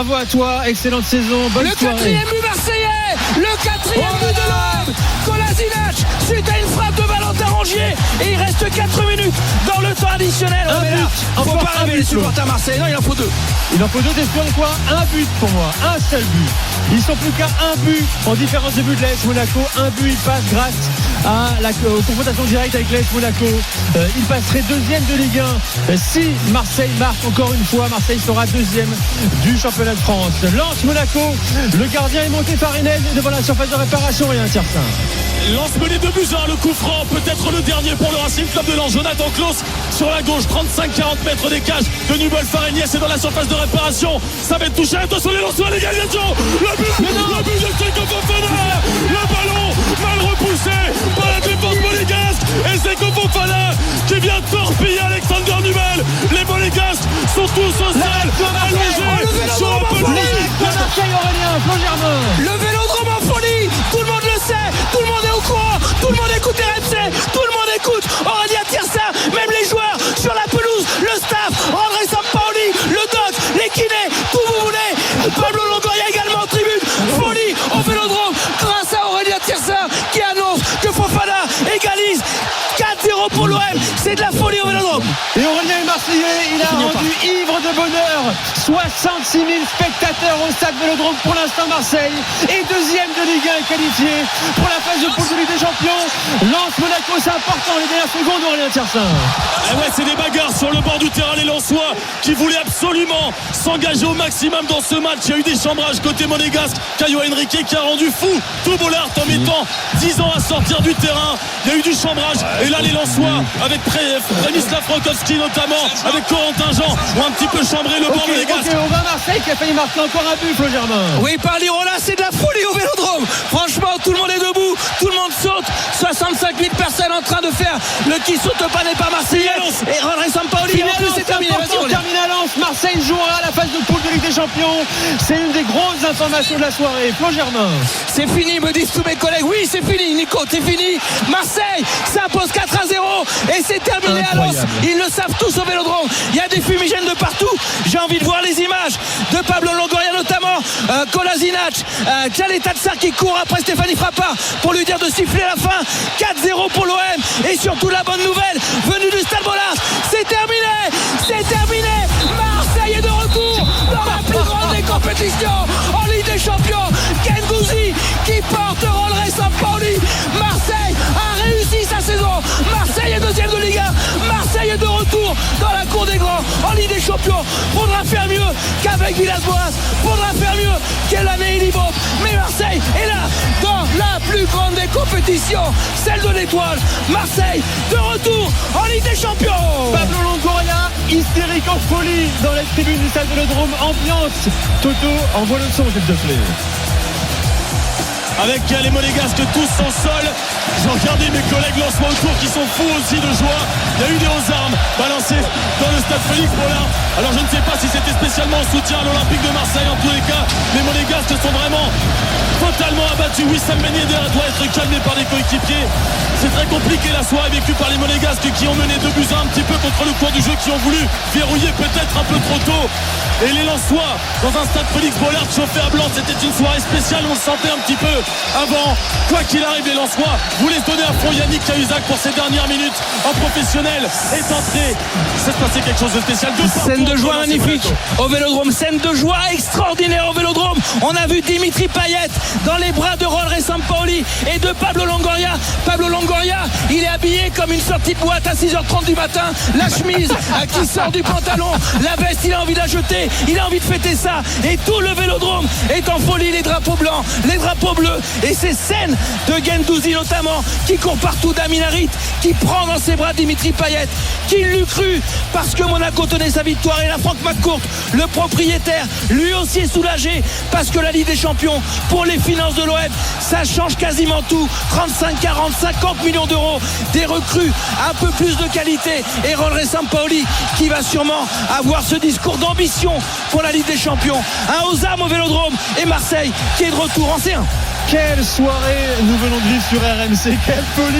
bravo à toi, excellente saison, bonne soirée. Le quatrième but marseillais, le quatrième but de l'OM. Kolasinac suite à une frappe de Valentin Rongier et il reste 4 minutes dans le temps additionnel. Faut pas rêver les supporters marseillais, non, il en faut 2. Il en faut 2, d'espoir de quoi? Un but pour moi, un seul but. Ils sont plus qu'à un but en différence de but de l'AS Monaco. Un but, il passe grâce à la confrontation directe avec l'AS Monaco. Il passerait deuxième de Ligue 1 si Marseille marque encore une fois. Marseille sera deuxième du championnat de France. Lens Monaco, le gardien est monté Farinez devant la surface de réparation et un tir-saint. Lens menait 2-1, le coup franc, peut-être le dernier pour le Racing Club de Lens. Jonathan Klaus sur la gauche, 35-40 mètres des cages de Nubel Farinez, c'est dans la surface de réparation. Ça va être touché, attention les Lensois, l'égalisation. Le but de Seko Fofana. Le ballon mal repoussé par la défense monégasque et Seko Fofana qui vient torpiller Alexander Nubel. Les monégasques sont tous au sol, allongés sur un pelouse. Marseille, Aurélien, Flo Germain. Le vélodrome en folie, tout le monde le sait, tout le monde est au courant, tout le monde écoute RMC, tout le monde écoute Aurélien Tirsin, même les joueurs sur la pelouse, le staff, André Sampaoli, le doc, les kinés, tout vous voulez. Pablo Longoria également en tribune, folie au vélodrome grâce à Aurélien Tirsin qui annonce que Fofana égalise 4-0 pour l'OM. C'est de la folie au vélodrome. Et Aurélien est Marseillais, il a rendu ivre de bonheur 66 000 spectateurs au stade Vélodrome pour l'instant. Marseille est deuxième de Ligue 1 et qualifié pour la phase de poule de Ligue des Champions. Lens Monaco, c'est important les dernières secondes. Aurélien Tirsin. Et ouais, c'est des bagarres sur le bord du terrain, les Lensois qui voulaient absolument s'engager au maximum dans ce match. Il y a eu des chambrages côté monégasque. Caio Henrique qui a rendu fou tout Bollard en mettant 10 ans à sortir du terrain. Il y a eu du chambrage et là les Lensois avec Przemysław Frankowski notamment, avec Corentin Jean ont un petit peu chambré le bord monégasque. On va à Marseille qui a failli marquer encore un but, Flo Germain. Oui, par l'Irola, c'est de la folie au vélodrome. Franchement, tout le monde est debout, tout le monde saute. 65 000 personnes en train de faire le qui saute pas n'est pas marseillais. Et André Sampaoli, en plus c'est terminé. Terminé à Lens, Marseille jouera la phase de poule de Ligue des Champions. C'est une des grosses informations de la soirée. Flo Germain. C'est fini, me disent tous mes collègues. Oui, c'est fini, Nico, c'est fini. Marseille s'impose 4-0 et c'est terminé à Lens. Ils le savent tous au vélodrome. Il y a des fumigènes de partout. J'ai envie de voir les images de Pablo Longoria notamment, Kolasinac, Tchaletatsar qui court après Stéphanie Frappard pour lui dire de siffler la fin. 4-0 pour l'OM et surtout la bonne nouvelle venue du Stade Bollard, c'est terminé, c'est terminé. Marseille est de retour dans la plus grande des compétitions en Ligue des Champions. Guendouzi qui porte André Sampaoli. Marseille a réussi sa saison. Marseille est deuxième de Ligue 1. Marseille est de retour dans la cour des grands en Ligue des Champions. Faudra faire mieux qu'avec Villas-Boas. Faudra faire mieux qu'Elamé Ilibov. Mais Marseille est là dans la plus grande des compétitions, celle de l'Étoile. Marseille de retour en Ligue des Champions. Pablo Longoria, hystérique en folie dans les tribunes du stade Vélodrome. Ambiance. Toto, envoie le son s'il te plaît. Avec les monégasques tous en sol. J'ai regardé mes collègues Lensois autour qui sont fous aussi de joie. Il y a eu des aux armes balancées dans le stade Félix Bollard. Alors je ne sais pas si c'était spécialement en soutien à l'Olympique de Marseille. En tous les cas, les monégasques sont vraiment totalement abattus. Wissam Ben Yedder doit être calmé par les coéquipiers. C'est très compliqué la soirée vécue par les monégasques qui ont mené 2-1 un petit peu contre le cours du jeu, qui ont voulu verrouiller peut-être un peu trop tôt. Et les Lensois dans un stade Félix Bollard chauffé à blanc, c'était une soirée spéciale, on le sentait un petit peu avant. Quoi qu'il arrive, les Lensois voulaient se donner à fond. Yannick Cahuzac pour ses dernières minutes en professionnel est entré. Ça se passait quelque chose de spécial. Scène de joie magnifique au vélodrome, scène de joie extraordinaire au vélodrome. On a vu Dimitri Payet dans les bras de André Sampaoli et de Pablo Longoria. Pablo Longoria, il est habillé comme une sortie de boîte à 6h30 du matin. La chemise qui sort du pantalon, la veste, il a envie de la jeter, il a envie de fêter ça. Et tout le vélodrome est en folie, les drapeaux blancs, les drapeaux bleus. Et ces scènes de Guendouzi notamment, qui court partout, d'Amin Harit, qui prend dans ses bras Dimitri Payet, qui l'eût cru, parce que Monaco tenait sa victoire. Et là, Franck McCourt, le propriétaire, lui aussi est soulagé, parce que la Ligue des Champions, pour les finances de l'OM, ça change quasiment tout. 35, 40, 50 millions d'euros, des recrues, un peu plus de qualité. Et André Sampaoli, qui va sûrement avoir ce discours d'ambition pour la Ligue des Champions. Un aux armes au vélodrome, et Marseille qui est de retour en C1. Quelle soirée nous venons de vivre sur RMC, quelle folie.